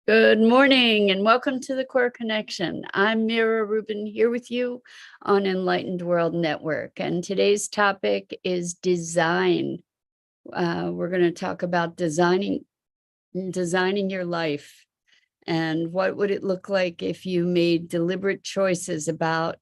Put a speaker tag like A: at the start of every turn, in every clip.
A: Good morning and welcome to the Core Connection. I'm Mira Rubin here with you on Enlightened World Network. And today's topic is design. We're going to talk about designing your life and what would it look like if you made deliberate choices about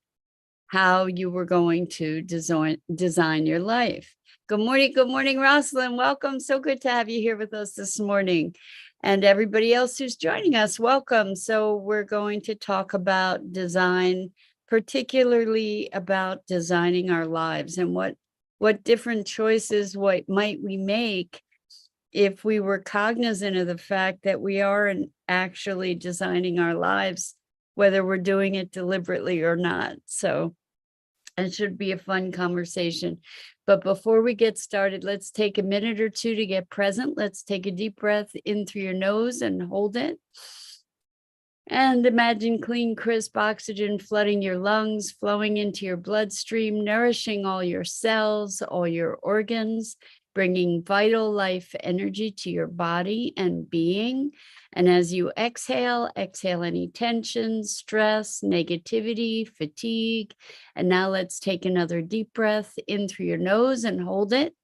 A: how you were going to design your life. Good morning, Rosalind. Welcome. So good to have you here with us this morning. And everybody else who's joining us, welcome. So we're going to talk about design, particularly about designing our lives and what different choices might we make if we were cognizant of the fact that we aren't actually designing our lives, whether we're doing it deliberately or not. So it should be a fun conversation. But before we get started, let's take a minute or two to get present. Let's take a deep breath in through your nose and hold it. And imagine clean, crisp oxygen flooding your lungs, flowing into your bloodstream, nourishing all your cells, all your organs, bringing vital life energy to your body and being. And as you exhale any tension, stress, negativity, fatigue. And now let's take another deep breath in through your nose and hold it.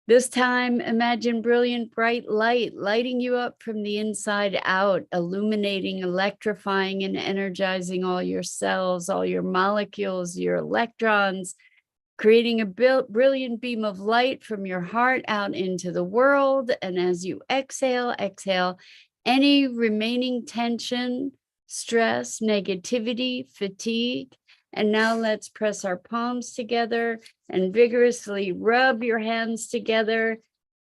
A: This time, imagine brilliant, bright light lighting you up from the inside out, illuminating, electrifying, and energizing all your cells, all your molecules, your electrons, creating a brilliant beam of light from your heart out into the world. And as you exhale any remaining tension, stress, negativity, fatigue. And now let's press our palms together and vigorously rub your hands together.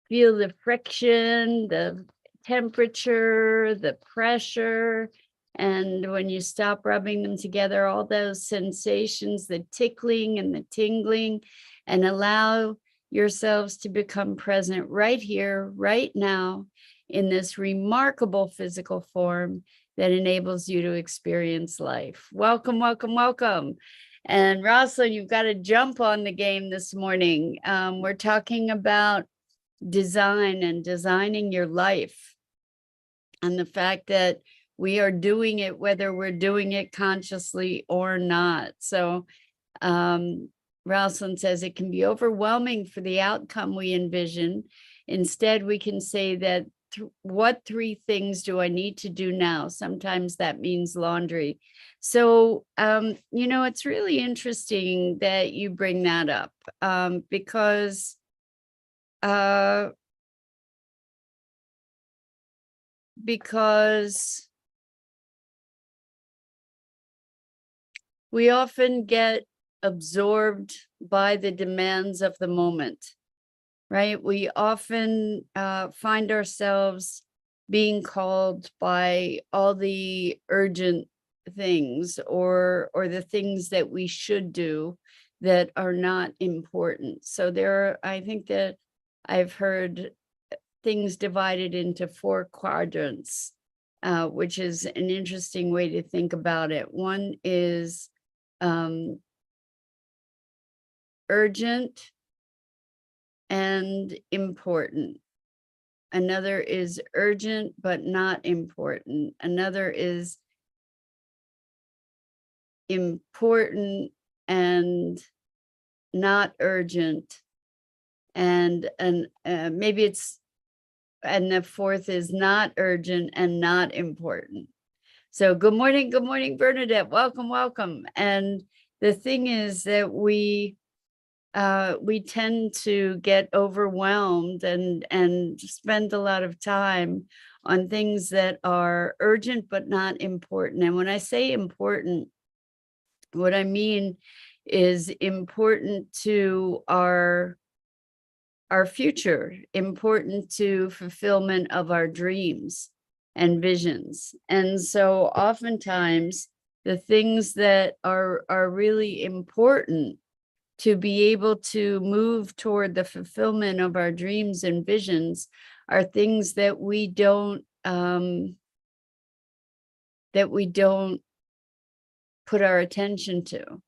A: Feel the friction, the temperature, the pressure. And when you stop rubbing them together, all those sensations, the tickling and the tingling, and allow yourselves to become present right here, right now, in this remarkable physical form that enables you to experience life. Welcome, welcome, welcome. And Rosalind, you've got to jump on the game this morning. We're talking about design and designing your life, and the fact that we are doing it, whether we're doing it consciously or not. So Rosalind says it can be overwhelming for the outcome we envision. Instead, we can say that what 3 things do I need to do now? Sometimes that means laundry. So, it's really interesting that you bring that up because we often get absorbed by the demands of the moment, right? We often find ourselves being called by all the urgent things or the things that we should do that are not important. So I think that I've heard things divided into 4 quadrants, which is an interesting way to think about it. One is urgent and important. Another is urgent but not important. Another is important and not urgent. And maybe it's, and the 4th is not urgent and not important. So good morning, Bernadette. Welcome, welcome. And the thing is that we tend to get overwhelmed and spend a lot of time on things that are urgent but not important. And when I say important, what I mean is important to our future, important to fulfillment of our dreams and visions. And so oftentimes the things that are really important to be able to move toward the fulfillment of our dreams and visions are things that we don't put our attention to.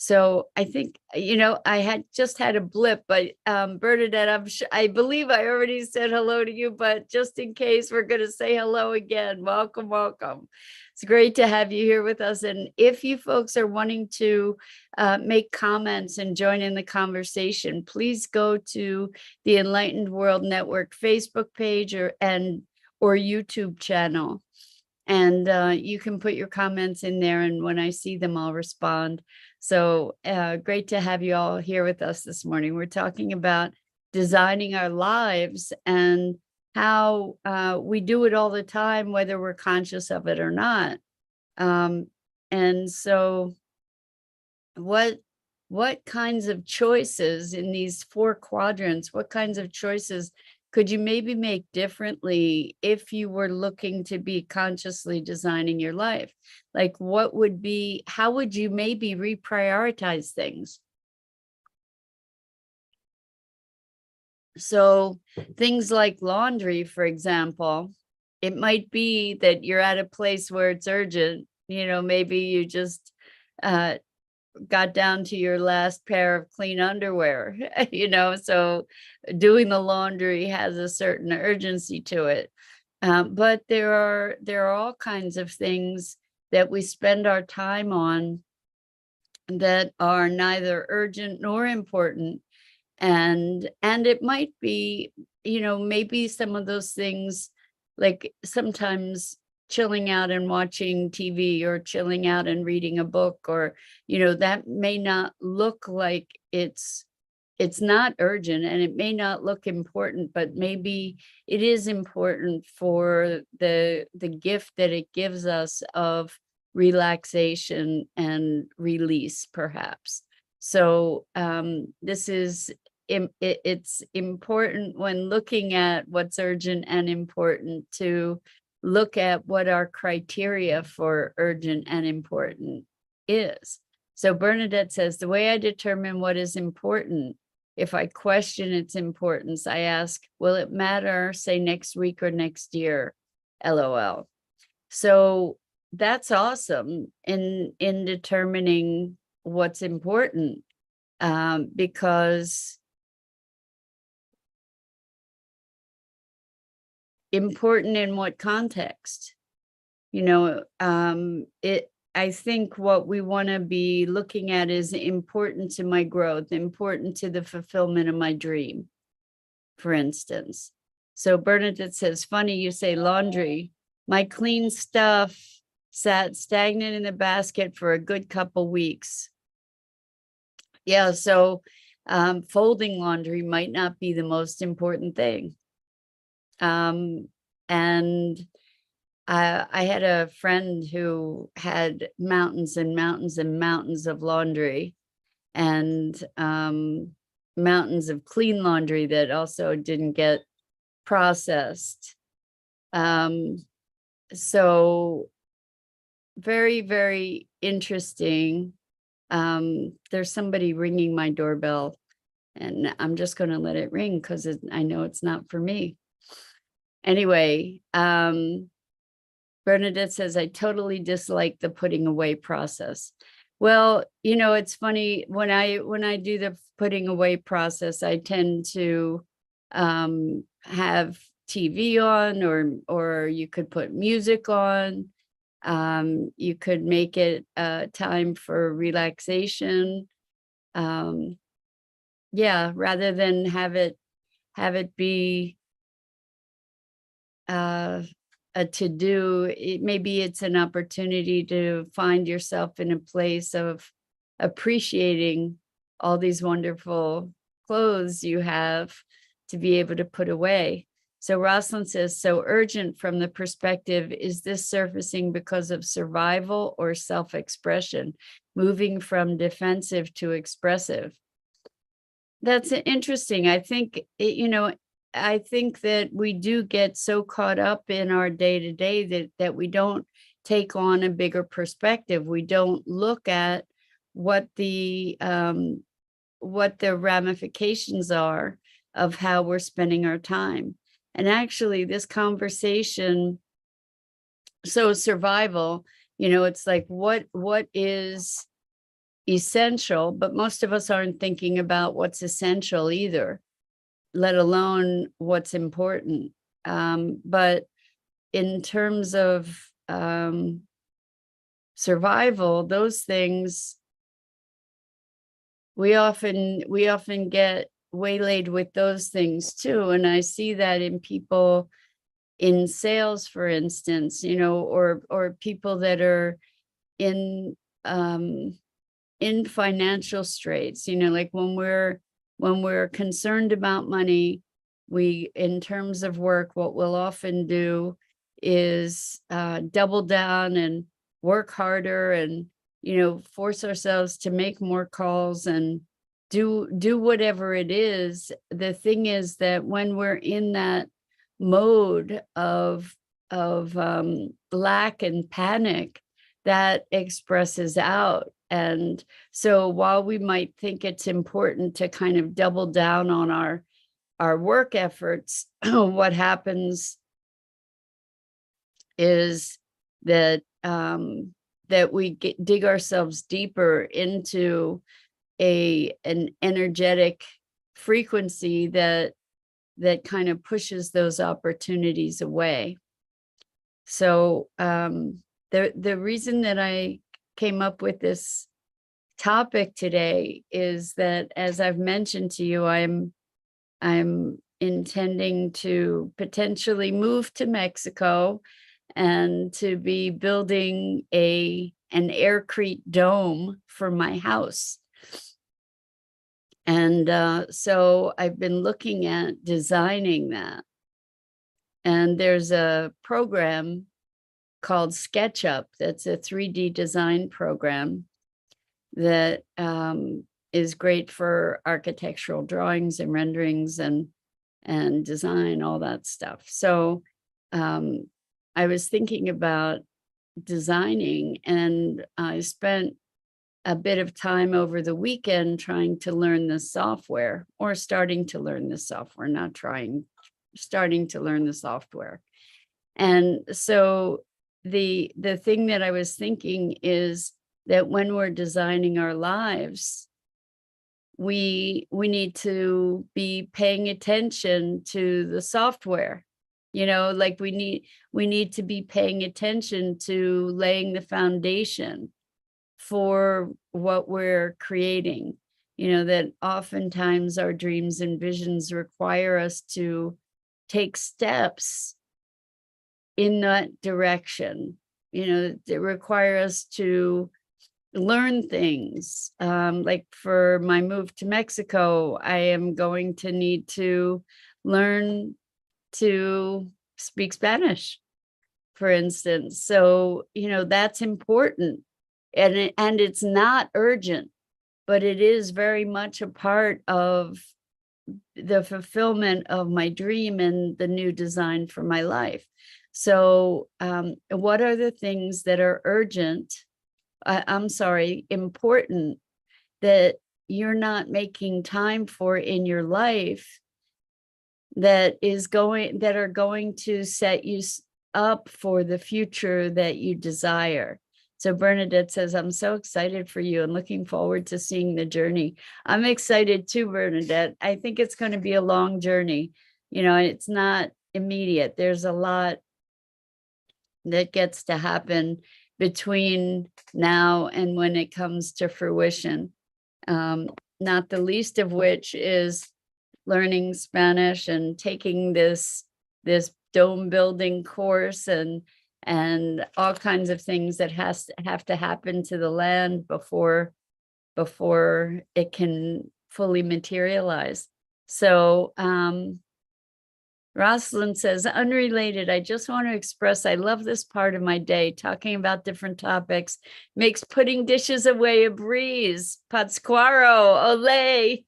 A: So I think, I had just had a blip, but Bernadette, I believe I already said hello to you, but just in case, we're going to say hello again. Welcome, welcome. It's great to have you here with us. And if you folks are wanting to make comments and join in the conversation, please go to the Enlightened World Network Facebook page or YouTube channel. And you can put your comments in there, and when I see them, I'll respond. So great to have you all here with us this morning. We're talking about designing our lives and how we do it all the time, whether we're conscious of it or not. And so what kinds of choices in these 4 quadrants, what kinds of choices could you maybe make differently if you were looking to be consciously designing your life? Like how would you maybe reprioritize things? So things like laundry, for example, it might be that you're at a place where it's urgent. Maybe you just got down to your last pair of clean underwear, so doing the laundry has a certain urgency to it. But there are all kinds of things that we spend our time on that are neither urgent nor important. And it might be, maybe some of those things, like sometimes chilling out and watching TV or chilling out and reading a book, or, that may not look like it's not urgent, and it may not look important, but maybe it is important for the gift that it gives us of relaxation and release, perhaps. So it's important when looking at what's urgent and important to look at what our criteria for urgent and important is. So Bernadette says, the way I determine what is important, if I question its importance, I ask, will it matter, say, next week or next year? LOL. So that's awesome in determining what's important, because important in what context? I think what we want to be looking at is important to my growth, important to the fulfillment of my dream, for instance. So Bernadette says, funny you say laundry. My clean stuff sat stagnant in the basket for a good couple weeks. Yeah, so folding laundry might not be the most important thing. And I had a friend who had mountains and mountains and mountains of laundry, and mountains of clean laundry that also didn't get processed. So very, very interesting. There's somebody ringing my doorbell, and I'm just going to let it ring because I know it's not for me. Anyway, Bernadette says, I totally dislike the putting away process. Well, it's funny, when I do the putting away process, I tend to have TV on, or you could put music on. You could make it a time for relaxation. Yeah, rather than have it be a to-do. Maybe it's an opportunity to find yourself in a place of appreciating all these wonderful clothes you have to be able to put away. So Rosalind says, so urgent from the perspective, is this surfacing because of survival or self-expression, moving from defensive to expressive? That's interesting. I think, I think that we do get so caught up in our day-to-day that we don't take on a bigger perspective. We don't look at what the ramifications are of how we're spending our time. And actually, this conversation, so survival, it's like, what is essential, but most of us aren't thinking about what's essential either, let alone what's important. But in terms of survival, those things, we often get waylaid with those things too. And I see that in people in sales, for instance, or people that are in financial straits, like when we're concerned about money, we, in terms of work, what we'll often do is double down and work harder and, force ourselves to make more calls and do whatever it is. The thing is that when we're in that mode of lack and panic, that expresses out. And so while we might think it's important to kind of double down on our work efforts, what happens is that that we dig ourselves deeper into an energetic frequency that kind of pushes those opportunities away. So the reason that I came up with this topic today is that, as I've mentioned to you, I'm intending to potentially move to Mexico and to be building an aircrete dome for my house. And so I've been looking at designing that. And there's a program called SketchUp that's a 3D design program that is great for architectural drawings and renderings and design, all that stuff. So I was thinking about designing, and I spent a bit of time over the weekend trying to learn the software, or starting to learn the software, not trying, starting to learn the software. And so the thing that I was thinking is that when we're designing our lives, we need to be paying attention to the software. Like we need to be paying attention to laying the foundation for what we're creating. That oftentimes our dreams and visions require us to take steps in that direction. They require us to learn things. Like for my move to Mexico, I am going to need to learn to speak Spanish, for instance. So, that's important. And it's not urgent, but it is very much a part of the fulfillment of my dream and the new design for my life. So what are the things that are urgent, important, that you're not making time for in your life that are going to set you up for the future that you desire? So Bernadette says, I'm so excited for you and looking forward to seeing the journey. I'm excited too, Bernadette. I think it's going to be a long journey. It's not immediate. There's a lot that gets to happen between now and when it comes to fruition. Not the least of which is learning Spanish and taking this dome building course and all kinds of things that have to happen to the land before it can fully materialize. So Rosalind says, unrelated, I just want to express I love this part of my day. Talking about different topics makes putting dishes away a breeze. Pátzcuaro, ole.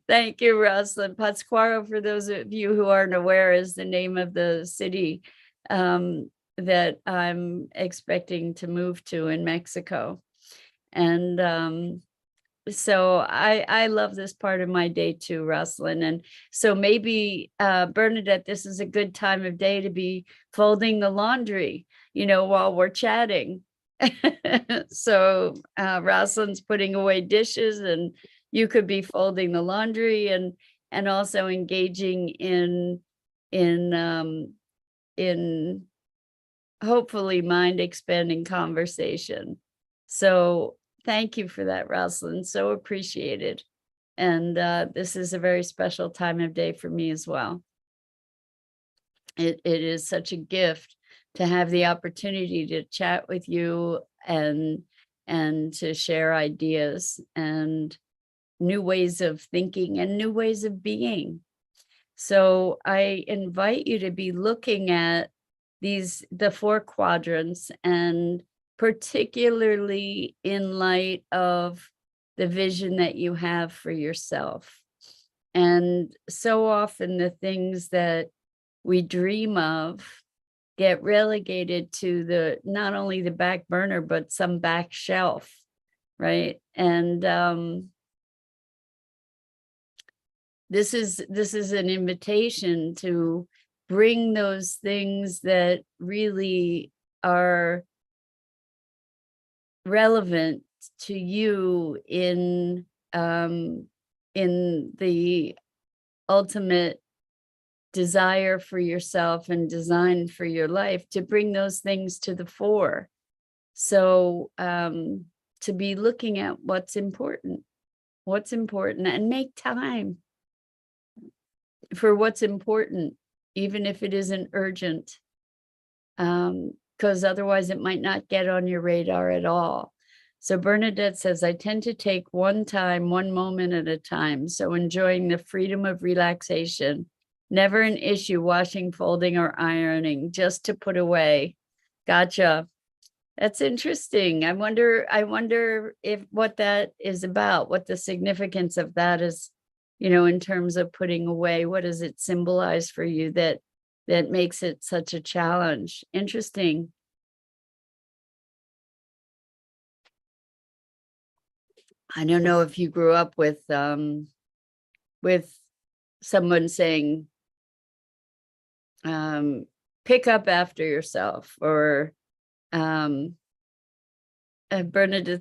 A: Thank you, Rosalind. Pátzcuaro, for those of you who aren't aware, is the name of the city that I'm expecting to move to in Mexico. And so I love this part of my day too, Rosalind. And so maybe, Bernadette, this is a good time of day to be folding the laundry, while we're chatting. So Rosalind's putting away dishes, and you could be folding the laundry, and also engaging in in hopefully mind expanding conversation. So thank you for that, Rosalind. So appreciated. And this is a very special time of day for me as well. It is such a gift to have the opportunity to chat with you and to share ideas and new ways of thinking and new ways of being. So I invite you to be looking at the 4 quadrants, and particularly in light of the vision that you have for yourself. And so often the things that we dream of get relegated to not only the back burner, but some back shelf, right? And this is an invitation to bring those things that really are relevant to you in the ultimate desire for yourself and design for your life, to bring those things to the fore. So to be looking at what's important and make time for what's important, even if it isn't urgent, because otherwise it might not get on your radar at all. So Bernadette says, I tend to take one moment at a time. So enjoying the freedom of relaxation, never an issue washing, folding, or ironing, just to put away. Gotcha. That's interesting. I wonder if what that is about, what the significance of that is, in terms of putting away. What does it symbolize for you that makes it such a challenge? Interesting. I don't know if you grew up with someone saying, pick up after yourself, or Bernadette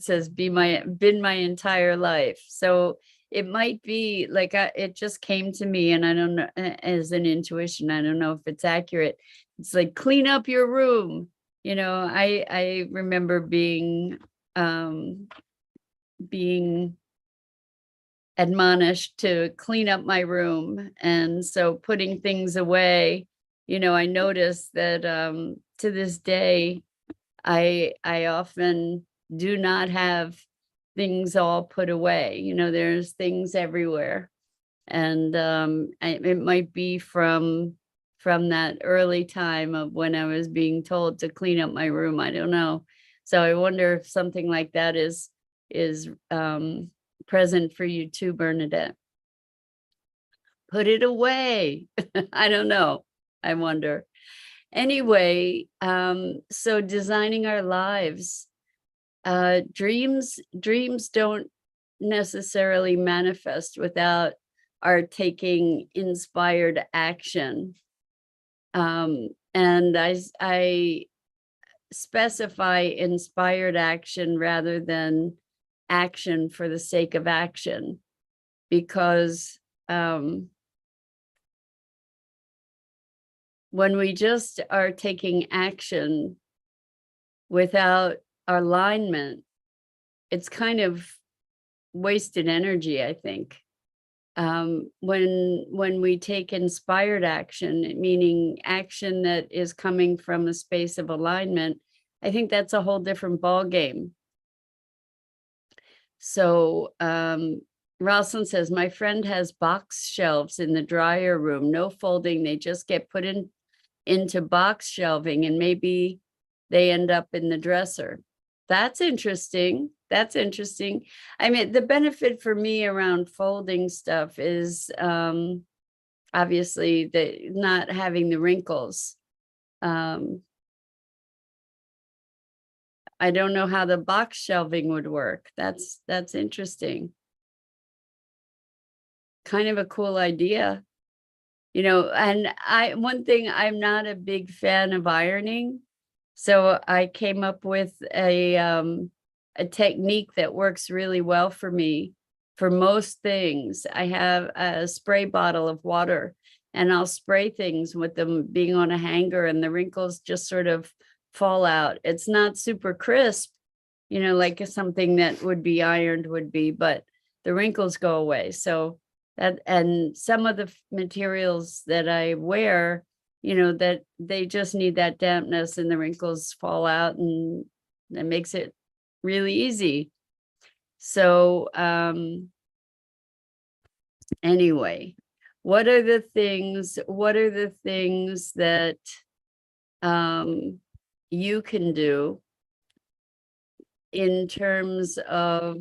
A: says, been my entire life. So it might be like, it just came to me, and I don't know, as an intuition, I don't know if it's accurate. It's like, clean up your room. I remember being admonished to clean up my room. And so putting things away, I noticed that to this day, I often do not have things all put away. There's things everywhere. And it might be from that early time of when I was being told to clean up my room. I don't know. So I wonder if something like that is present for you too, Bernadette. Put it away. I don't know. I wonder. Anyway, so designing our lives, dreams don't necessarily manifest without our taking inspired action. And I specify inspired action rather than action for the sake of action, because when we just are taking action without alignment, it's kind of wasted energy, I think. When we take inspired action, meaning action that is coming from a space of alignment, I think that's a whole different ball game. So Rosalind says, my friend has box shelves in the dryer room, no folding. They just get put into box shelving, and maybe they end up in the dresser. That's interesting. That's interesting. I mean, the benefit for me around folding stuff is obviously not having the wrinkles. I don't know how the box shelving would work. That's interesting. Kind of a cool idea. And one thing, I'm not a big fan of ironing. So I came up with a technique that works really well for me for most things. I have a spray bottle of water, and I'll spray things with them being on a hanger, and the wrinkles just sort of fall out. It's not super crisp, like something that would be ironed would be, but the wrinkles go away. So that, and some of the materials that I wear, that they just need that dampness and the wrinkles fall out, and that makes it really easy. So anyway, what are the things that you can do in terms of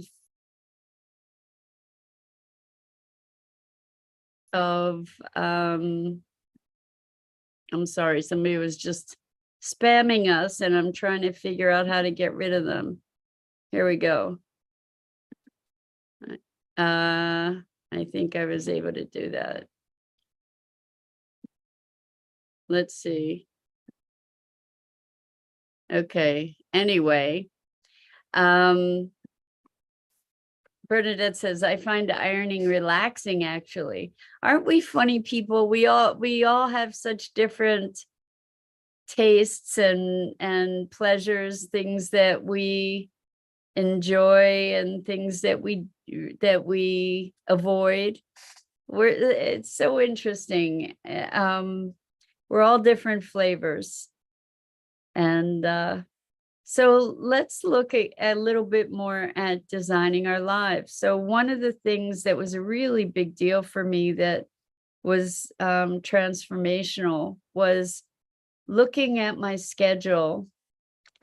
A: I'm sorry, somebody was just spamming us and I'm trying to figure out how to get rid of them. Here we go. I think I was able to do that. Let's see. Okay. Anyway, Bernadette says, I find ironing relaxing, actually. Aren't we funny people? We all have such different tastes and pleasures, things that we enjoy and things that we avoid. It's so interesting. We're all different flavors. And so let's look at a little bit more at designing our lives. So one of the things that was a really big deal for me that was transformational was looking at my schedule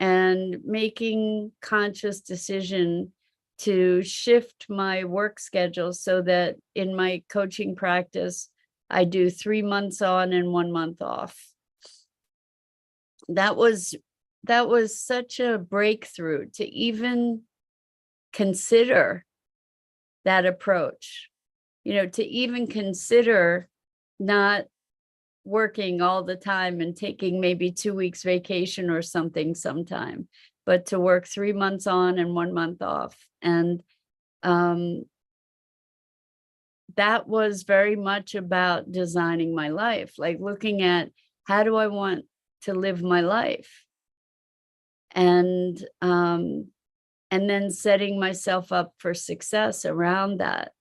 A: and making conscious decision to shift my work schedule so that in my coaching practice, I do 3 months on and 1 month off. That was such a breakthrough to even consider that approach, to even consider not working all the time and taking maybe 2 weeks vacation or something sometime, but to work 3 months on and 1 month off. And that was very much about designing my life, like looking at how do I want to live my life, and then setting myself up for success around that.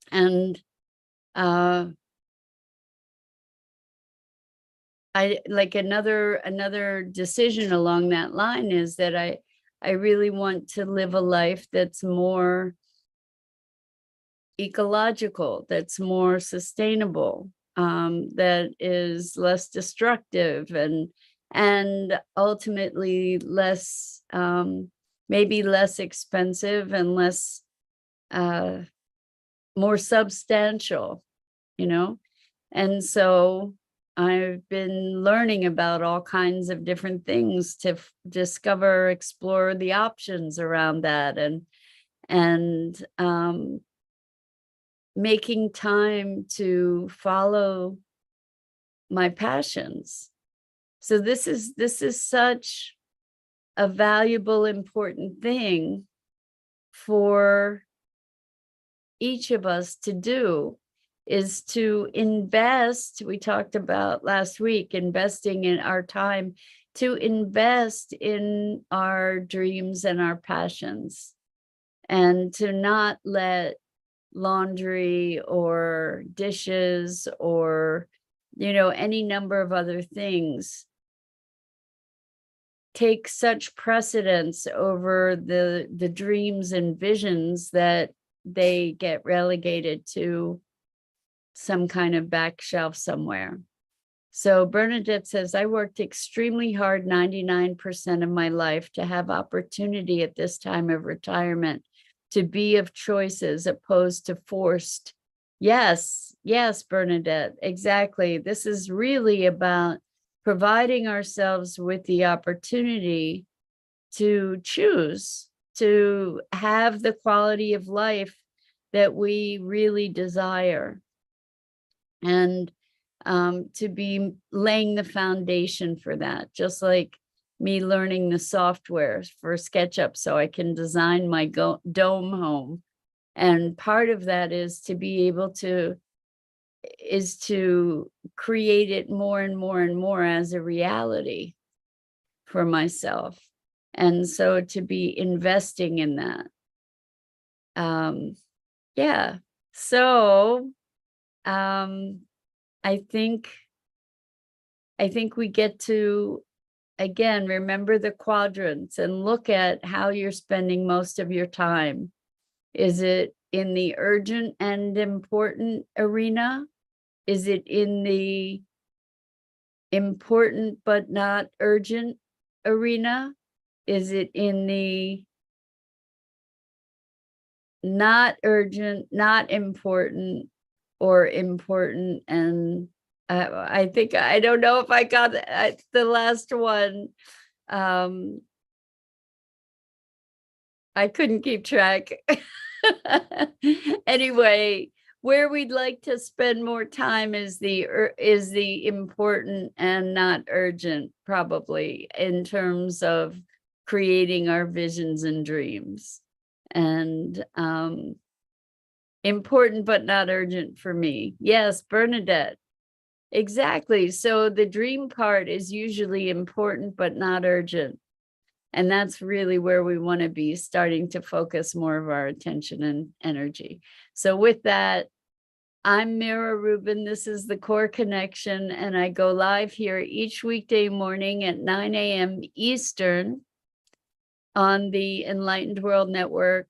A: And I like another decision along that line is that I really want to live a life that's more ecological, that's more sustainable, that is less destructive, and ultimately less, maybe less expensive and less, more substantial, And so I've been learning about all kinds of different things to discover, explore the options around that, and making time to follow my passions. So this is such a valuable, important thing for each of us to do, is to invest. We talked about last week, investing in our time, to invest in our dreams and our passions, and to not let laundry or dishes or, any number of other things take such precedence over the dreams and visions that they get relegated to some kind of back shelf somewhere. So Bernadette says, I worked extremely hard 99% of my life to have opportunity at this time of retirement, to be of choices opposed to forced. Yes, Bernadette, exactly. This is really about providing ourselves with the opportunity to choose, to have the quality of life that we really desire. And to be laying the foundation for that, just like me learning the software for SketchUp so I can design my dome home. And part of that is to be able to create it more and more and more as a reality for myself. And so to be investing in that. Yeah. So I think we get to, again, remember the quadrants and look at how you're spending most of your time. Is it in the urgent and important arena? Is it in the important but not urgent arena? Is it in the not urgent, not important, or important? And I think, I don't know if I got the last one. I couldn't keep track. Anyway, where we'd like to spend more time is the important and not urgent, probably, in terms of creating our visions and dreams. And important but not urgent for me. Yes, Bernadette. Exactly. So the dream part is usually important but not urgent. And that's really where we want to be starting to focus more of our attention and energy. So with that, I'm Mira Rubin. This is the Core Connection, and I go live here each weekday morning at 9 a.m. Eastern on the Enlightened World Network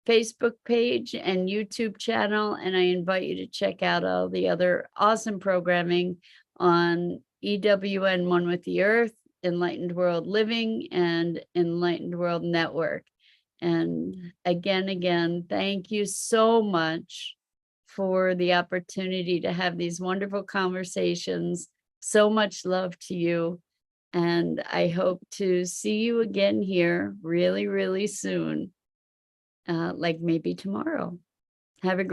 A: Facebook page and YouTube channel. And I invite you to check out all the other awesome programming on EWN One with the Earth, Enlightened World Living, and Enlightened World Network. And again, thank you so much for the opportunity to have these wonderful conversations. So much love to you. And I hope to see you again here really, really soon, like maybe tomorrow. Have a great